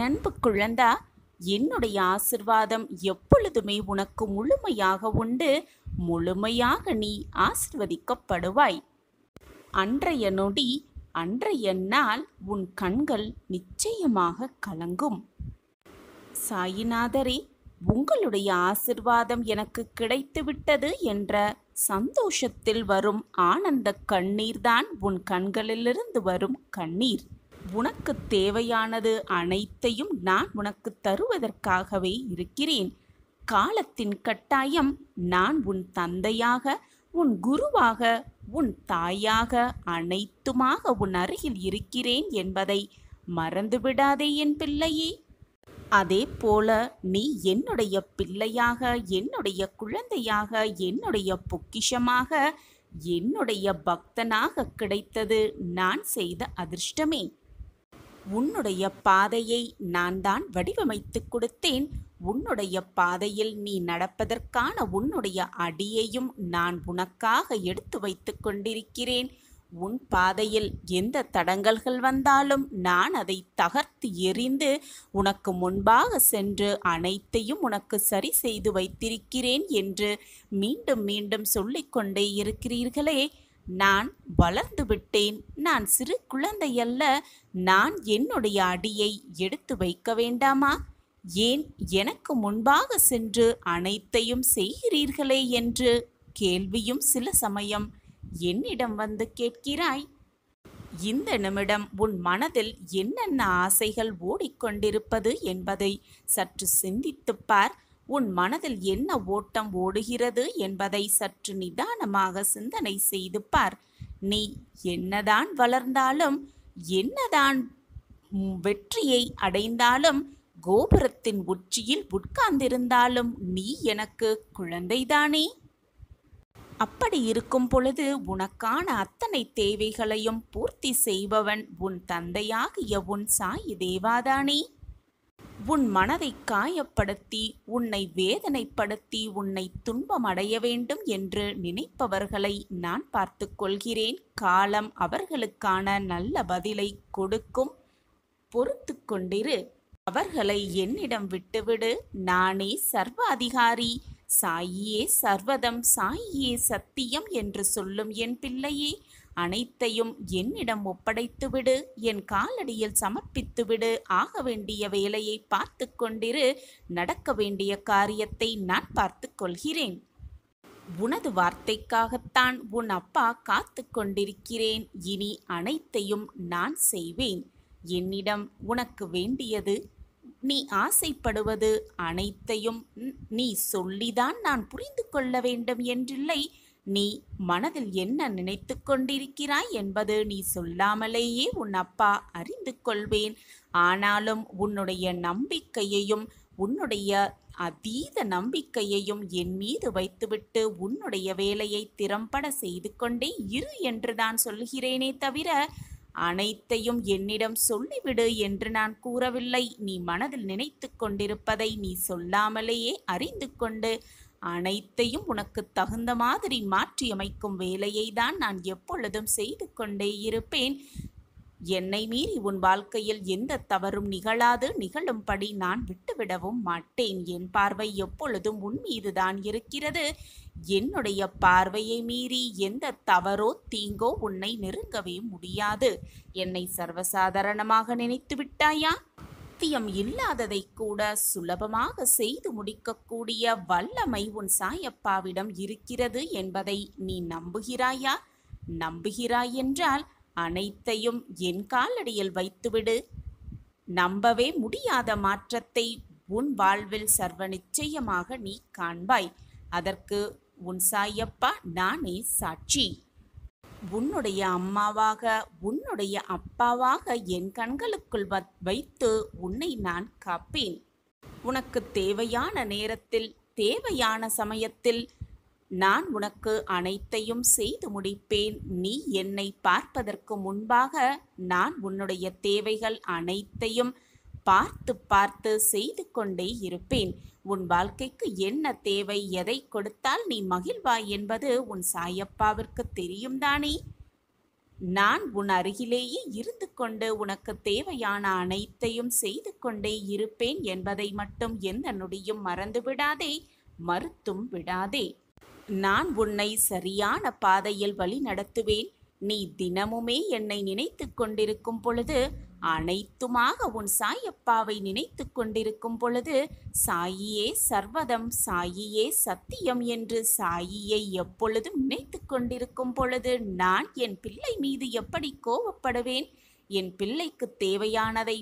அன்பு குழந்தா, என்னுடைய ஆசிர்வாதம் எப்பொழுதுமே உனக்கு முழுமையாக உண்டு. முழுமையாக நீ ஆசிர்வதிக்கப்படுவாய். அன்றைய நொடி, அன்றைய நாள் உன் கண்கள் நிச்சயமாக கலங்கும். சாயிநாதரே, உங்களுடைய ஆசிர்வாதம் எனக்கு கிடைத்துவிட்டது என்ற சந்தோஷத்தில் வரும் ஆனந்த கண்ணீர்தான் உன் கண்களிலிருந்து வரும் கண்ணீர். உனக்கு தேவையானது அனைத்தையும் நான் உனக்கு தருவதற்காகவே இருக்கிறேன். காலத்தின் கட்டாயம் நான் உன் தந்தையாக, உன் குருவாக, உன் தாயாக, அனைத்துமாக உன் அருகில் இருக்கிறேன் என்பதை மறந்துவிடாதே என் பிள்ளையே. அதே போல நீ என்னுடைய பிள்ளையாக, என்னுடைய குழந்தையாக, என்னுடைய பொக்கிஷமாக, என்னுடைய பக்தனாக கிடைத்தது நான் செய்த அதிர்ஷ்டமே. உன்னுடைய பாதையை நான் தான் வடிவமைத்து கொடுத்தேன். உன்னுடைய பாதையில் நீ நடப்பதற்கான உன்னுடைய அடியையும் நான் உனக்காக எடுத்து வைத்து கொண்டிருக்கிறேன். உன் பாதையில் எந்த தடங்கல்கள் வந்தாலும் நான் அதை தகர்த்து எறிந்து உனக்கு முன்பாக சென்று அனைத்தையும் உனக்கு சரி செய்து வைத்திருக்கிறேன் என்று மீண்டும் மீண்டும் சொல்லிக்கொண்டே இருக்கிறீர்களே. நான் வளர்ந்து விட்டேன், நான் சிறு குழந்தையல்ல. நான் என்னுடைய அடியை எடுத்து வைக்க வேண்டாமா? ஏன் எனக்கு முன்பாக சென்று அனைத்தையும் செய்கிறீர்களே என்று கேள்வியும் சில சமயம் என்னிடம் வந்து கேட்கிறாய். இந்த நிமிடம் உன் மனதில் என்னென்ன ஆசைகள் ஓடிக்கொண்டிருப்பது என்பதை சற்று சிந்தித்துப் பார். உன் மனதில் என்ன ஓட்டம் ஓடுகிறது என்பதை சற்று நிதானமாக சிந்தனை செய்து பார். நீ என்னதான் வளர்ந்தாலும், என்னதான் வெற்றியை அடைந்தாலும், கோபுரத்தின் உச்சியில் உட்கார்ந்திருந்தாலும் நீ எனக்கு குழந்தைதானே? அப்படி இருக்கும் பொழுது உனக்கான அத்தனை தேவைகளையும் பூர்த்தி செய்பவன் உன் தந்தையாகிய உன் சாயி தேவாதானே? உன் மனதை காயப்படுத்தி, உன்னை வேதனைப்படுத்தி, உன்னை துன்பம் அடைய வேண்டும் என்று நினைப்பவர்களை நான் பார்த்து கொள்கிறேன். காலம் அவர்களுக்கான நல்ல பதிலை கொடுக்கும். பொறுத்து கொண்டிரு. அவர்களை என்னிடம் விட்டுவிடு. நானே சர்வ அதிகாரி. சாயியே சர்வதம், சாயியே சத்தியம் என்று சொல்லும் என் பிள்ளையே, அனைத்தையும் என்னிடம் ஒப்படைத்துவிடு. என் காலடியில் சமர்ப்பித்துவிடு. ஆக வேண்டிய வேலையை பார்த்து கொண்டிரு. நடக்க வேண்டிய காரியத்தை நான் பார்த்து கொள்கிறேன். உனது வார்த்தைக்காகத்தான் உன் அப்பா காத்து கொண்டிருக்கிறேன். இனி அனைத்தையும் நான் செய்வேன். என்னிடம் உனக்கு வேண்டியது, நீ ஆசைப்படுவது அனைத்தையும் நீ சொல்லிதான் நான் புரிந்து கொள்ள வேண்டும் என்றில்லை. நீ மனதில் என்ன நினைத்து கொண்டிருக்கிறாய் என்பது நீ சொல்லாமலேயே உன் அப்பா அறிந்து கொள்வேன். ஆனாலும் உன்னுடைய நம்பிக்கையையும், உன்னுடைய அதீத நம்பிக்கையையும் என் மீது வைத்துவிட்டு உன்னுடைய வேலையை திறம்பட செய்து கொண்டே இரு என்று நான் சொல்கிறேனே தவிர, அனைத்தையும் என்னிடம் சொல்லிவிடு என்று நான் கூறவில்லை. நீ மனதில் நினைத்து கொண்டிருப்பதை நீ சொல்லாமலேயே அறிந்து கொண்டு அனைத்தையும் உனக்கு தகுந்த மாதிரி மாற்றியமைக்கும் வேலையை தான் நான் எப்பொழுதும் செய்து கொண்டே இருப்பேன். என்னை மீறி உன் வாழ்க்கையில் எந்த தவறும் நிகழாது. நிகழும்படி நான் விட்டுவிடவும் மாட்டேன். என் பார்வை எப்பொழுதும் உன் மீதுதான் இருக்கிறது. என்னுடைய பார்வையை மீறி எந்த தவறோ தீங்கோ உன்னை நெருங்கவே முடியாது. என்னை சர்வசாதாரணமாக நினைத்து விட்டாயா? சாத்தியம் இல்லாததை கூட சுலபமாக செய்து முடிக்கக்கூடிய வல்லமை உன் சாயப்பாவிடம் இருக்கிறது என்பதை நீ நம்புகிறாயா? நம்புகிறாய் என்றால் அனைத்தையும் என் காலடியில் வைத்துவிடு. நம்பவே முடியாத மாற்றத்தை உன் வாழ்வில் சர்வ நிச்சயமாக நீ காண்பாய். அதற்கு உன் சாயப்பா நானே சாட்சி. உன்னுடைய அம்மாவாக, உன்னுடைய அப்பாவாக என் கண்களுக்குள் வைத்து உன்னை நான் காப்பேன். உனக்கு தேவையான நேரத்தில், தேவையான சமயத்தில் நான் உனக்கு அனைத்தையும் செய்து முடிப்பேன். நீ என்னை பார்ப்பதற்கு முன்பாக நான் உன்னுடைய தேவைகள் அனைத்தையும் பார்த்து பார்த்து செய்து கொண்டே இருப்பேன். உன் வாழ்க்கைக்கு என்ன தேவை, எதை கொடுத்தால் நீ மகிழ்வாய் என்பது உன் சாயப்பாவிற்கு தெரியும் தானே? நான் உன் அருகிலேயே இருந்து கொண்டு உனக்கு தேவையான அனைத்தையும் செய்து கொண்டே இருப்பேன் என்பதை மட்டும் எந்த நொடியும் மறந்து விடாதே, மறுத்தும் விடாதே. நான் உன்னை சரியான பாதையில் வழி நடத்துவேன். நீ தினமுமே என்னை நினைத்து கொண்டிருக்கும் பொழுது, அனைத்துமாக உன் சாயப்பாவை நினைத்து கொண்டிருக்கும் பொழுது, சாயியே சர்வதம், சாயியே சத்தியம் என்று சாயியை எப்பொழுதும் நினைத்து கொண்டிருக்கும் பொழுது, நான் என் பிள்ளை மீது எப்படி கோபப்படுவேன்? என் பிள்ளைக்கு தேவையானதை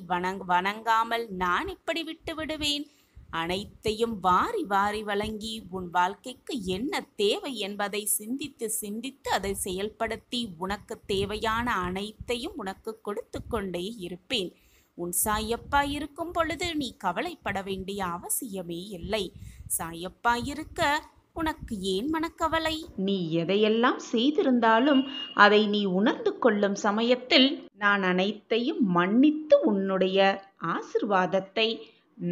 வணங்காமல் நான் இப்படி விட்டு விடுவேன்? அனைத்தையும் வாரி வாரி வழங்கி உன் வாழ்க்கைக்கு என்ன தேவை என்பதை சிந்தித்து சிந்தித்து அதை செயல்படுத்தி உனக்கு தேவையான அனைத்தையும் உனக்கு கொடுத்து கொண்டே இருப்பேன். உன் சாயப்பா இருக்கும் பொழுது நீ கவலைப்பட வேண்டிய அவசியமே இல்லை. சாயப்பா இருக்க உனக்கு ஏன் மனக்கவலை? நீ எதையெல்லாம் செய்திருந்தாலும் அதை நீ உணர்ந்து கொள்ளும் சமயத்தில் நான் அனைத்தையும் மன்னித்து உன்னுடைய ஆசிர்வாதத்தை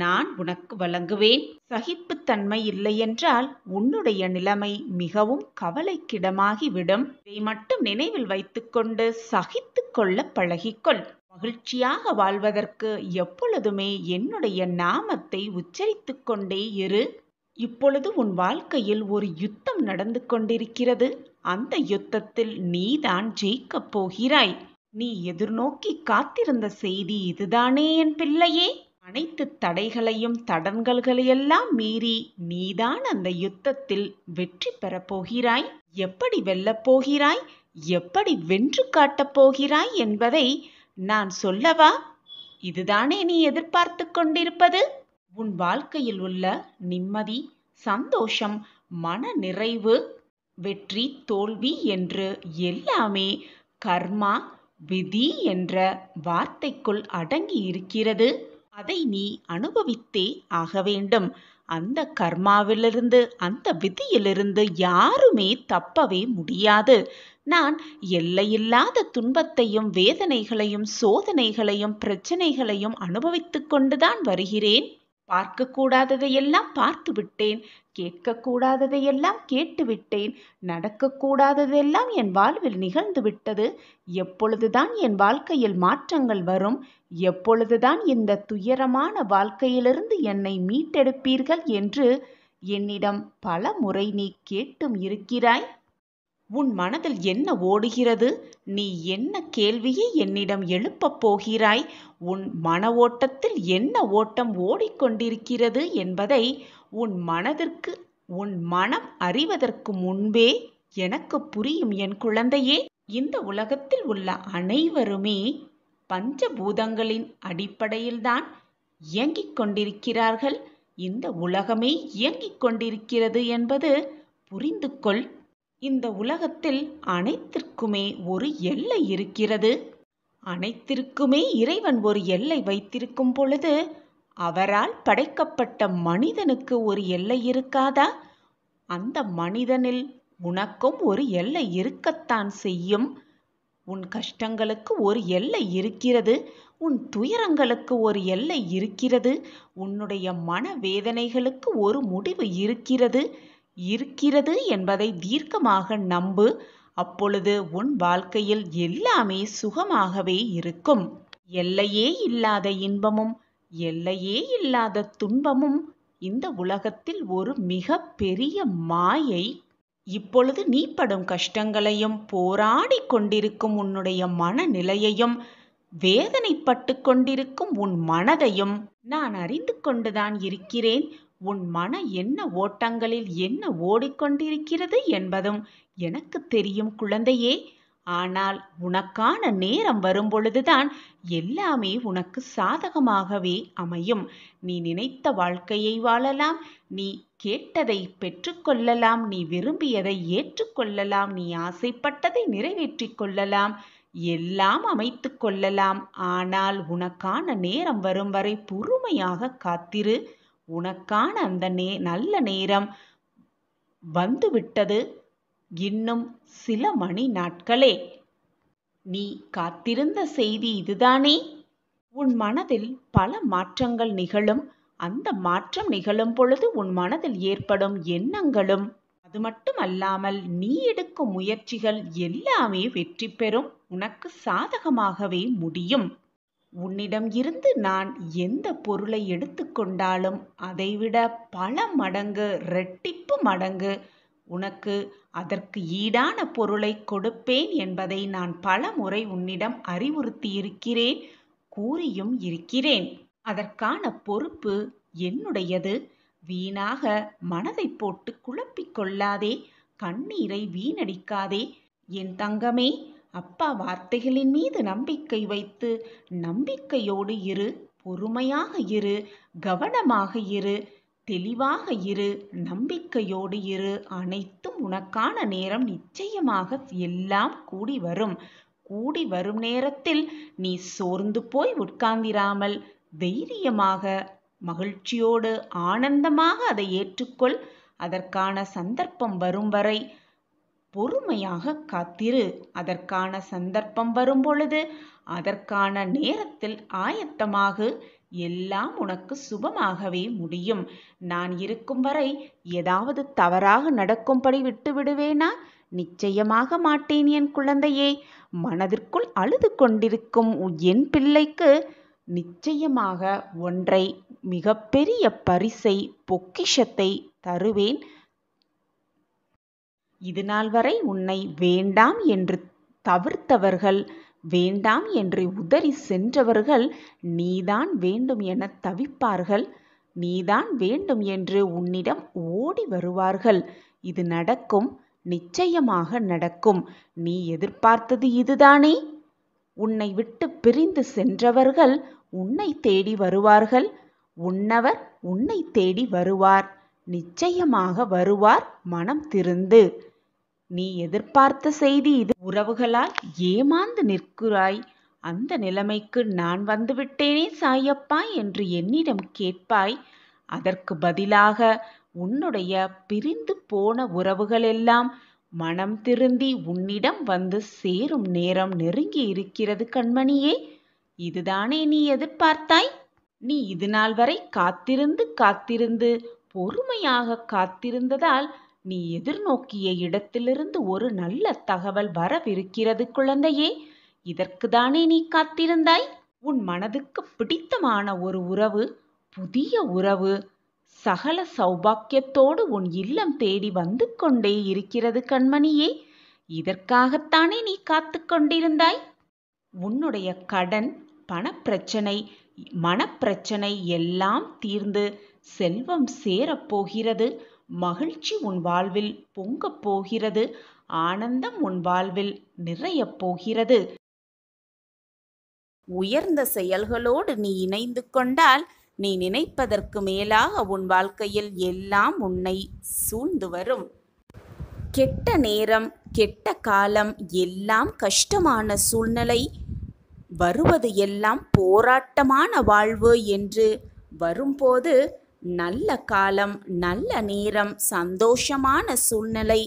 நான் உனக்கு வழங்குவேன். சகிப்புத்தன்மை இல்லையென்றால் உன்னுடைய நிலைமை மிகவும் கவலைக்கிடமாகிவிடும். இதை மட்டும் நினைவில் வைத்துக்கொண்டு சகித்து கொள்ள பழகிக்கொள். மகிழ்ச்சியாக வாழ்வதற்கு எப்பொழுதுமே என்னுடைய நாமத்தை உச்சரித்து கொண்டே இரு. இப்பொழுது உன் வாழ்க்கையில் ஒரு யுத்தம் நடந்து கொண்டிருக்கிறது. அந்த யுத்தத்தில் நீதான் ஜெயிக்கப் போகிறாய். நீ எதிர்நோக்கி காத்திருந்த செய்தி இதுதானே என் பிள்ளையே? அனைத்து தடைகளையும் தடங்கல்களையெல்லாம் மீறி நீதான் அந்த யுத்தத்தில் வெற்றி பெறப் போகிறாய். எப்படி வெல்லப் போகிறாய், எப்படி வென்று காட்டப் போகிறாய் என்பதை நான் சொல்லவா? இதுதானே நீ எதிர்பார்த்து கொண்டிருப்பது? உன் வாழ்க்கையில் உள்ள நிம்மதி, சந்தோஷம், மன நிறைவு, வெற்றி, தோல்வி என்று எல்லாமே கர்மா, விதி என்ற வார்த்தைக்குள் அடங்கி இருக்கிறது. அதை நீ அனுபவித்தே ஆக வேண்டும். அந்த கர்மாவிலிருந்து, அந்த விதியிலிருந்து யாருமே தப்பவே முடியாது. நான் எல்லையில்லாத துன்பத்தையும் வேதனைகளையும் சோதனைகளையும் பிரச்சனைகளையும் அனுபவித்து கொண்டுதான் வருகிறேன். பார்க்கக்கூடாததையெல்லாம் பார்த்து விட்டேன், கேட்கக்கூடாததையெல்லாம் கேட்டுவிட்டேன், நடக்கக்கூடாததெல்லாம் என் வாழ்வில் நிகழ்ந்து விட்டது. எப்பொழுதுதான் என் வாழ்க்கையில் மாற்றங்கள் வரும்? எப்பொழுதுதான் இந்த துயரமான வாழ்க்கையிலிருந்து என்னை மீட்டெடுப்பீர்கள் என்று என்னிடம் பல முறை நீ கேட்டும் இருக்கிறாய். உன் மனதில் என்ன ஓடுகிறது? நீ என்ன கேள்வியை என்னிடம் எழுப்பப் போகிறாய்? உன் மன ஓட்டத்தில் என்ன ஓட்டம் ஓடிக்கொண்டிருக்கிறது என்பதை உன் மனம் அறிவதற்கு முன்பே எனக்கு புரியும் என் குழந்தையே. இந்த உலகத்தில் உள்ள அனைவருமே பஞ்சபூதங்களின் அடிப்படையில்தான் இயங்கிக் கொண்டிருக்கிறார்கள். இந்த உலகமே இயங்கிக் கொண்டிருக்கிறது என்பது புரிந்து கொள். இந்த உலகத்தில் அனைத்திற்குமே ஒரு எல்லை இருக்கிறது. அனைத்திற்குமே இறைவன் ஒரு எல்லை வைத்திருக்கும் பொழுது அவரால் படைக்கப்பட்ட மனிதனுக்கு ஒரு எல்லை இருக்காதா? அந்த மனிதனில் உனக்கும் ஒரு எல்லை இருக்கத்தான் செய்யும். உன் கஷ்டங்களுக்கு ஒரு எல்லை இருக்கிறது. உன் துயரங்களுக்கு ஒரு எல்லை இருக்கிறது. உன்னுடைய மனவேதனைகளுக்கு ஒரு முடிவு இருக்கிறது என்பதை தீர்க்கமாக நம்பு. அப்பொழுது உன் வாழ்க்கையில் எல்லாமே சுகமாகவே இருக்கும். எல்லையே இல்லாத இன்பமும் எல்லையே இல்லாத துன்பமும் இந்த உலகத்தில் ஒரு மிக பெரிய மாயை. இப்பொழுது நீ படும் கஷ்டங்களையும் போராடி கொண்டிருக்கும் உன்னுடைய மனநிலையையும் வேதனைப்பட்டு கொண்டிருக்கும் உன் மனதையும் நான் அறிந்து கொண்டுதான் இருக்கிறேன். உன் மன என்ன ஓட்டங்களில் என்ன ஓடிக்கொண்டிருக்கிறது என்பதும் எனக்கு தெரியும் குழந்தையே. ஆனால் உனக்கான நேரம் வரும்பொழுதுதான் எல்லாமே உனக்கு சாதகமாகவே அமையும். நீ நினைத்த வாழ்க்கையை வாழலாம். நீ கேட்டதை பெற்றுக்கொள்ளலாம். நீ விரும்பியதை ஏற்றுக்கொள்ளலாம். நீ ஆசைப்பட்டதை நிறைவேற்றிக் கொள்ளலாம். எல்லாம் அமைத்து கொள்ளலாம். ஆனால் உனக்கான நேரம் வரும் வரை பொறுமையாக காத்திரு. உனக்கான அந்த நல்ல நேரம் வந்துவிட்டது. இன்னும் சில மணி நாட்களே. நீ காத்திருந்த செய்தி இதுதானே? உன் மனதில் பல மாற்றங்கள் நிகழும். அந்த மாற்றம் நிகழும் பொழுது உன் மனதில் ஏற்படும் எண்ணங்களும் அது மட்டுமல்லாமல் நீ எடுக்கும் முயற்சிகள் எல்லாமே வெற்றி பெறும், உனக்கு சாதகமாகவே முடியும். உன்னிடம் இருந்து நான் எந்த பொருளை எடுத்துக்கொண்டாலும் அதைவிட பல மடங்கு, ரெட்டிப்பு மடங்கு உனக்கு அதற்கு ஈடான பொருளை கொடுப்பேன் என்பதை நான் பல முறை உன்னிடம் அறிவுறுத்தியிருக்கிறேன், கூறியும் இருக்கிறேன். அதற்கான பொறுப்பு என்னுடையது. வீணாக மனதை போட்டு குழப்பிக் கொள்ளாதே, கண்ணீரை வீணடிக்காதே. என் தங்கமே, அப்பா வார்த்தைகளின் மீது நம்பிக்கை வைத்து நம்பிக்கையோடு இரு, பொறுமையாக இரு, கவனமாக இரு, தெளிவாக இரு, நம்பிக்கையோடு இரு. அனைத்தும் உனக்கான நேரம் நிச்சயமாக எல்லாம் கூடி வரும். கூடி வரும் நேரத்தில் நீ சோர்ந்து போய் உட்கார்ந்திராமல் தைரியமாக, மகிழ்ச்சியோடு, ஆனந்தமாக அதை ஏற்றுக்கொள். அதற்கான சந்தர்ப்பம் வரும் வரை பொறுமையாக காத்திரு. அதற்கான சந்தர்ப்பம் வரும் பொழுது அதற்கான நேரத்தில் ஆயத்தமாகு. எல்லாம் உனக்கு சுபமாகவே முடியும். நான் இருக்கும் வரை ஏதாவது தவறாக நடக்கும்படி விட்டு விடுவேனா? நிச்சயமாக மாட்டேன் என் குழந்தையே. மனதிற்குள் அழுது கொண்டிருக்கும் என் பிள்ளைக்கு நிச்சயமாக ஒன்றை, மிகப்பெரிய பரிசை, பொக்கிஷத்தை தருவேன். இதுநாள் வரை உன்னை வேண்டாம் என்று தவிர்த்தவர்கள், வேண்டாம் என்று உதறி சென்றவர்கள் நீதான் வேண்டும் என தவிப்பார்கள். நீதான் வேண்டும் என்று உன்னிடம் ஓடி வருவார்கள். இது நடக்கும், நிச்சயமாக நடக்கும். நீ எதிர்பார்த்தது இதுதானே? உன்னை விட்டு பிரிந்து சென்றவர்கள் உன்னை தேடி வருவார்கள். உன்னவர் உன்னை தேடி வருவார், நிச்சயமாக வருவார். மனம் திருந்து. நீ எதிர்பார்த்த செய்தி இது. உறவுகளால் ஏமாந்து நிற்கிறாய். அந்த நிலைமைக்கு நான் வந்துவிட்டேனே சாயப்பா என்று என்னிடம் கேட்பாய். அதற்கு பதிலாக உன்னுடைய பிரிந்து போன உறவுகளெல்லாம் மனம் திருந்தி உன்னிடம் வந்து சேரும் நேரம் நெருங்கி இருக்கிறது கண்மணியே. இதுதானே நீ எதிர்பார்த்தாய்? நீ இதுநாள் வரை காத்திருந்து பொறுமையாக காத்திருந்ததால் நீ எதிர்நோக்கிய இடத்திலிருந்து ஒரு நல்ல தகவல் வரவிருக்கிறது குழந்தையே. இதற்குதானே நீ காத்திருந்தாய்? உன் மனதுக்கு பிடித்தமான ஒரு உறவு, புதிய உறவு, சகல சௌபாக்கியத்தோடு உன் இல்லம் தேடி வந்து கொண்டே இருக்கிறது கண்மணியே. இதற்காகத்தானே நீ காத்து கொண்டிருந்தாய்? உன்னுடைய கடன், பணப்பிரச்சனை, மனப்பிரச்சனை எல்லாம் தீர்ந்து செல்வம் சேரப்போகிறது. மகிழ்ச்சி உன் வாழ்வில் பொங்கப் போகிறது. ஆனந்தம் உன் வாழ்வில் நிறையப் போகிறது. உயர்ந்த செயல்களோடு நீ இணைந்து கொண்டால் நீ நினைப்பதற்கு மேலாக உன் வாழ்க்கையில் எல்லாம் உன்னை சூழ்ந்து வரும். கெட்ட நேரம், கெட்ட காலம், எல்லாம் கஷ்டமான சூழ்நிலை, வருவது எல்லாம் போராட்டமான வாழ்வு என்று வரும்போது நல்ல காலம், நல்ல நேரம், சந்தோஷமான சூழ்நிலை,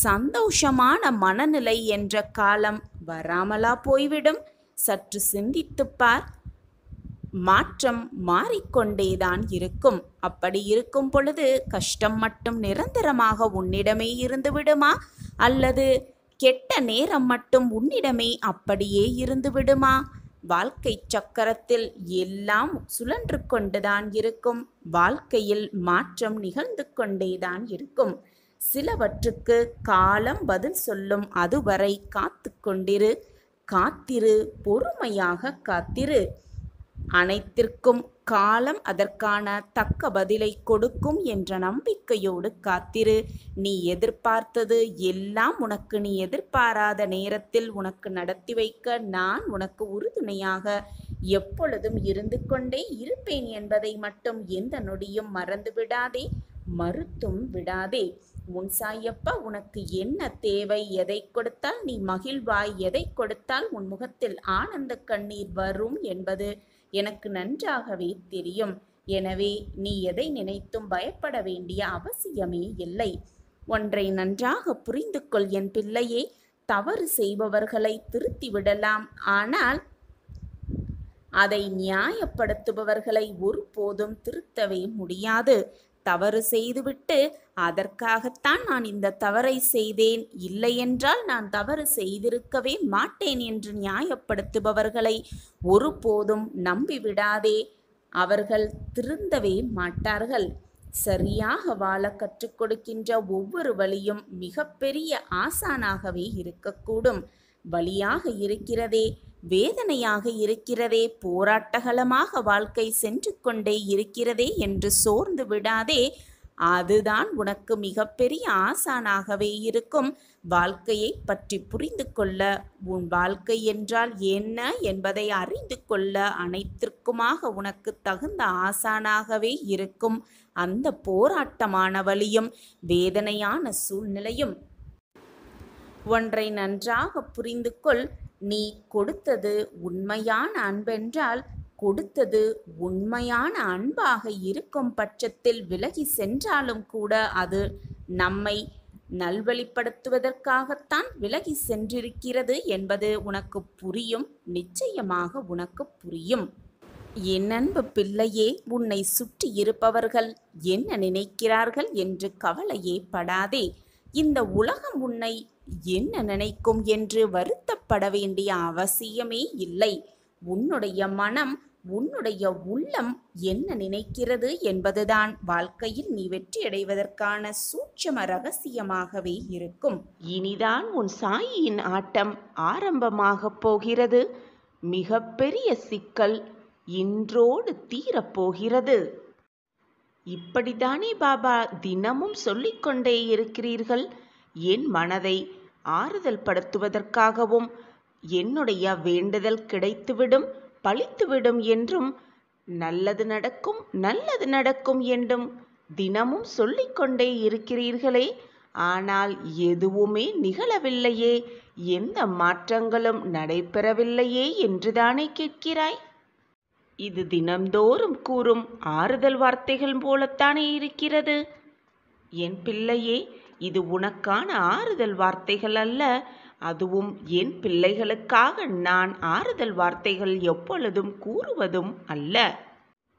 சந்தோஷமான மனநிலை என்ற காலம் வராமலா போய்விடும்? சற்று சிந்தித்துப்பார். மாற்றம் மாறிக்கொண்டேதான் இருக்கும். அப்படி இருக்கும் பொழுது கஷ்டம் மட்டும் நிரந்தரமாக உன்னிடமே இருந்து விடுமா? அல்லது கெட்ட நேரம் மட்டும் உன்னிடமே அப்படியே இருந்து விடுமா? வாழ்க்கை சக்கரத்தில் எல்லாம் சுழன்று கொண்டுதான் இருக்கும். வாழ்க்கையில் மாற்றம் நிகழ்ந்து கொண்டேதான் இருக்கும். சிலவற்றுக்கு காலம் பதில் சொல்லும். அதுவரை காத்து கொண்டிரு. காத்திரு, பொறுமையாக காத்திரு. அனைத்திற்கும் காலம் அதற்கான தக்க பதிலை கொடுக்கும் என்ற நம்பிக்கையோடு காத்திரு. நீ எதிர்பார்த்தது எல்லாம் உனக்கு நீ எதிர்பாராத நேரத்தில் உனக்கு நடத்தி வைக்க நான் உனக்கு உறுதுணையாக எப்பொழுதும் இருந்து கொண்டே இருப்பேன் என்பதை மட்டும் எந்த நொடியும் மறந்து விடாதே, மறுத்தும் விடாதே. உன் சாயப்பா உனக்கு என்ன தேவை? எதை கொடுத்தால் நீ மகிழ்வாய்? எதை கொடுத்தால் உன் முகத்தில் ஆனந்த கண்ணீர் வரும் என்பது எனக்கு நன்றாகவே தெரியும். எனவே நீ எதை நினைத்தும் பயப்பட வேண்டிய அவசியமே இல்லை. ஒன்றை நன்றாக புரிந்து கொள் என் பிள்ளையே. தவறு செய்பவர்களை திருத்தி விடலாம், ஆனால் அதை நியாயப்படுத்துபவர்களை ஒருபோதும் திருத்தவே முடியாது. தவறு செய்துவிட்டு அதற்காகத்தான் நான் இந்த தவறை செய்தேன், இல்லையென்றால் நான் தவறு செய்திருக்கவே மாட்டேன் என்று நியாயப்படுத்துபவர்களை ஒருபோதும் நம்பிவிடாதே. அவர்கள் திருந்தவே மாட்டார்கள். சரியாக வாழ கற்றுக் கொடுக்கின்ற ஒவ்வொரு வழியும் மிகப்பெரிய ஆசானாகவே இருக்கக்கூடும். வலியாக இருக்கிறதே, வேதனையாக இருக்கிறதே, போராட்டகலமாக வாழ்க்கை சென்று கொண்டே இருக்கிறதே என்று சோர்ந்து விடாதே. அதுதான் உனக்கு மிகப்பெரிய ஆசானாகவே இருக்கும். வாழ்க்கையை பற்றி புரிந்து கொள்ள, உன் வாழ்க்கை என்றால் என்ன என்பதை அறிந்து கொள்ள அனைத்திற்குமாக உனக்கு தகுந்த ஆசானாகவே இருக்கும் அந்த போராட்டமான வழியும் வேதனையான சூழ்நிலையும். ஒன்றை நன்றாக புரிந்து கொள். நீ கொடுத்தது உண்மையான அன்பென்றால், கொடுத்தது உண்மையான அன்பாக இருக்கும் பட்சத்தில் விலகி சென்றாலும் கூட அது நம்மை நல்வழிப்படுத்துவதற்காகத்தான் விலகி சென்றிருக்கிறது என்பது உனக்கு புரியும். நிச்சயமாக உனக்கு புரியும். என் அன்பு பிள்ளையே, உன்னை சுற்றி இருப்பவர்கள் என்ன நினைக்கிறார்கள் என்று கவலையே படாதே. இந்த உலகம் உன்னை என்ன நினைக்கும் என்று வருத்தப்பட வேண்டிய அவசியமே இல்லை. உன்னுடைய மனம், உன்னுடைய உள்ளம் என்ன நினைக்கிறது என்பதுதான் வாழ்க்கையில் நீ வெற்றியடைவதற்கான சூட்சும ரகசியமாகவே இருக்கும். இனிதான் உன் சாயியின் ஆட்டம் ஆரம்பமாக போகிறது. மிகப்பெரிய சிக்கல் இன்றோடு தீரப்போகிறது. இப்படித்தானே பாபா தினமும் சொல்லிக்கொண்டே இருக்கிறீர்கள்? என் மனதை ஆறுதல் படுத்துவதற்காகவும், என்னுடைய வேண்டுதல் கிடைத்துவிடும், பலித்துவிடும் என்றும், நல்லது நடக்கும், நல்லது நடக்கும் என்றும் தினமும் சொல்லிக்கொண்டே இருக்கிறீர்களே. ஆனால் எதுவுமே நிகழவில்லையே, எந்த மாற்றங்களும் நடைபெறவில்லையே என்றுதானே கேட்கிறாய்? இது தினம்தோறும் கூறும் ஆறுதல் வார்த்தைகள் போலத்தானே இருக்கிறது. என் பிள்ளையே, இது உனக்கான ஆறுதல் வார்த்தைகள் அல்ல. அதுவும் என் பிள்ளைகளுக்காக நான் ஆறுதல் வார்த்தைகள் எப்பொழுதும் கூறுவதும் அல்ல.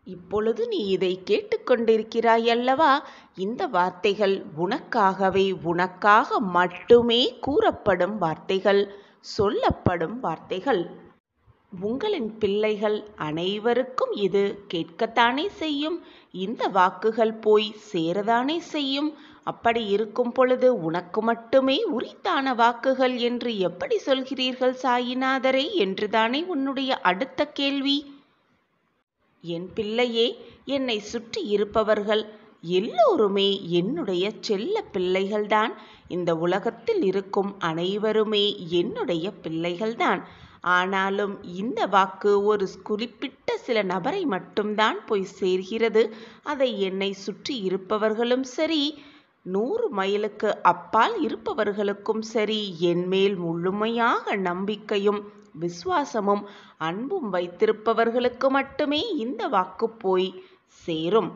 இப்பொழுது நீ இதை கேட்டுக்கொண்டிருக்கிறாய் அல்லவா? இந்த வார்த்தைகள் உனக்காகவே, உனக்காக மட்டுமே கூறப்படும் வார்த்தைகள், சொல்லப்படும் வார்த்தைகள். உங்களின் பிள்ளைகள் அனைவருக்கும் இது கேட்கத்தானே செய்யும். இந்த வாக்குகள் போய் சேரதானே செய்யும். அப்படி இருக்கும் பொழுது உனக்கு மட்டுமே உரித்தான வாக்குகள் என்று எப்படி சொல்கிறீர்கள் சாயிநாதரே என்றுதானே உன்னுடைய அடுத்த கேள்வி. என் பிள்ளையே, என்னை சுற்றி இருப்பவர்கள் எல்லோருமே என்னுடைய செல்ல பிள்ளைகள்தான். இந்த உலகத்தில் இருக்கும் அனைவருமே என்னுடைய பிள்ளைகள்தான். ஆனாலும் இந்த வாக்கு ஒரு குறிப்பிட்ட சில நபரை மட்டும்தான் போய் சேர்கிறது. அதை என்னை சுற்றி இருப்பவர்களும் சரி, 100 மைலுக்கு அப்பால் இருப்பவர்களுக்கும் சரி, என்மேல் முழுமையாக நம்பிக்கையும் விசுவாசமும் அன்பும் வைத்திருப்பவர்களுக்கு மட்டுமே இந்த வாக்கு போய் சேரும்.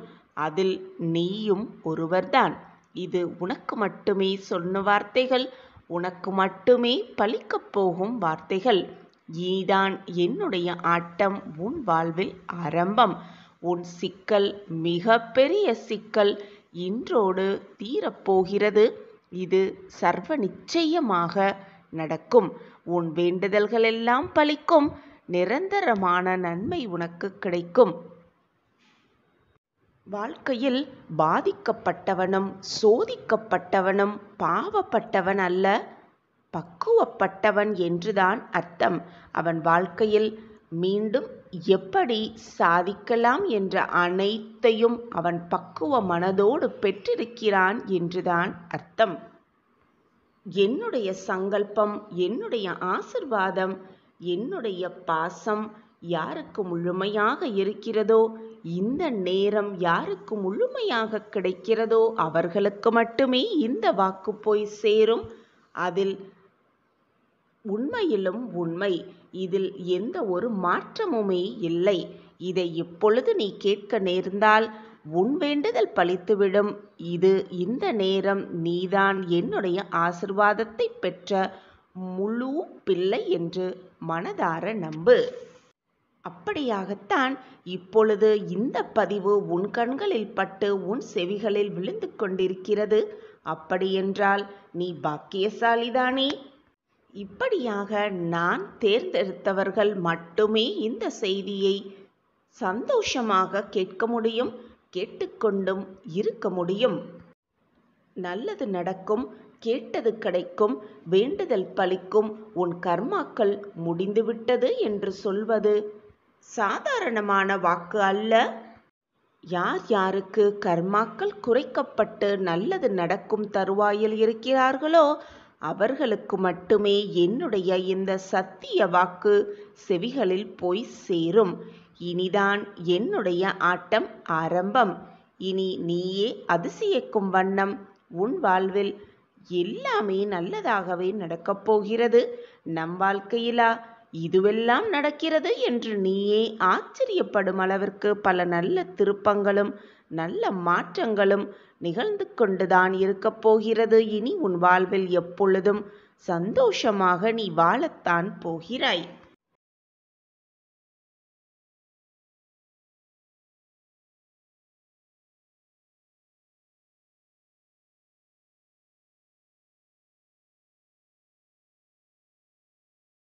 அதில் நீயும் ஒருவர்தான். இது உனக்கு மட்டுமே சொன்ன வார்த்தைகள், உனக்கு மட்டுமே பலிக்கப் போகும் வார்த்தைகள். இனிதான் என்னுடைய ஆட்டம் உன் வாழ்வில் ஆரம்பம். உன் சிக்கல், மிக பெரிய சிக்கல் இன்றோடு தீரப்போகிறது. இது சர்வ நிச்சயமாக நடக்கும். உன் வேண்டுதல்கள் எல்லாம் பலிக்கும். நிரந்தரமான நன்மை உனக்கு கிடைக்கும். வாழ்க்கையில் பாதிக்கப்பட்டவனும் சோதிக்கப்பட்டவனும் பாவப்பட்டவன் அல்ல, பக்குவப்பட்டவன் என்றுதான் அர்த்தம். அவன் வாழ்க்கையில் மீண்டும் எப்படி சாதிக்கலாம் என்ற அனைத்தையும் அவன் பக்குவ மனதோடு பெற்றிருக்கிறான் என்றுதான் அர்த்தம். என்னுடைய சங்கல்பம், என்னுடைய ஆசிர்வாதம், என்னுடைய பாசம் யாருக்கு முழுமையாக இருக்கிறதோ, இந்த நேரம் யாருக்கு முழுமையாக கிடைக்கிறதோ அவர்களுக்கு மட்டுமே இந்த வாக்கு போய் சேரும். அதில் உண்மையிலும் உண்மை, இதில் எந்த ஒரு மாற்றமுமே இல்லை. இதை எப்பொழுது நீ கேட்க நேர்ந்தால் உன் வேண்டுதல் பலித்துவிடும். இந்த நேரம் நீதான் என்னுடைய ஆசிர்வாதத்தை பெற்ற முழு பிள்ளை என்று மனதார நம்பு. அப்படியாகத்தான் இப்பொழுது இந்த பதிவு உன் கண்களில் பட்டு உன் செவிகளில் விழுந்து கொண்டிருக்கிறது. அப்படியென்றால் நீ பாக்கியசாலிதானே. இப்படியாக நான் தேர்ந்தெடுத்தவர்கள் மட்டுமே இந்த செய்தியை சந்தோஷமாக கேட்க முடியும், கேட்டுக்கொண்டும் இருக்க முடியும். நல்லது நடக்கும், கேட்டது கிடைக்கும், வேண்டுதல் பலிக்கும், உன் கர்மாக்கள் முடிந்துவிட்டது என்று சொல்வது சாதாரணமான வாக்கு அல்ல. யார் யாருக்கு கர்மாக்கள் குறைக்கப்பட்டு நல்லது நடக்கும் தருவாயில் இருக்கிறார்களோ அவர்களுக்கு மட்டுமே என்னுடைய இந்த சத்திய வாக்கு செவிகளில் போய் சேரும். இனிதான் என்னுடைய ஆட்டம் ஆரம்பம். இனி நீயே அதிசயிக்கும் வண்ணம் உன் வாழ்வில் எல்லாமே நல்லதாகவே நடக்கப் போகிறது. நம் வாழ்க்கையிலா இதுவெல்லாம் நடக்கிறது என்று நீயே ஆச்சரியப்படும் அளவிற்கு பல நல்ல திருப்பங்களும் நல்ல மாற்றங்களும் நிகழ்ந்து கொண்டுதான் இருக்கப் போகிறது. இனி உன் வாழ்வில் எப்பொழுதும் சந்தோஷமாக நீ வாழத்தான் போகிறாய்.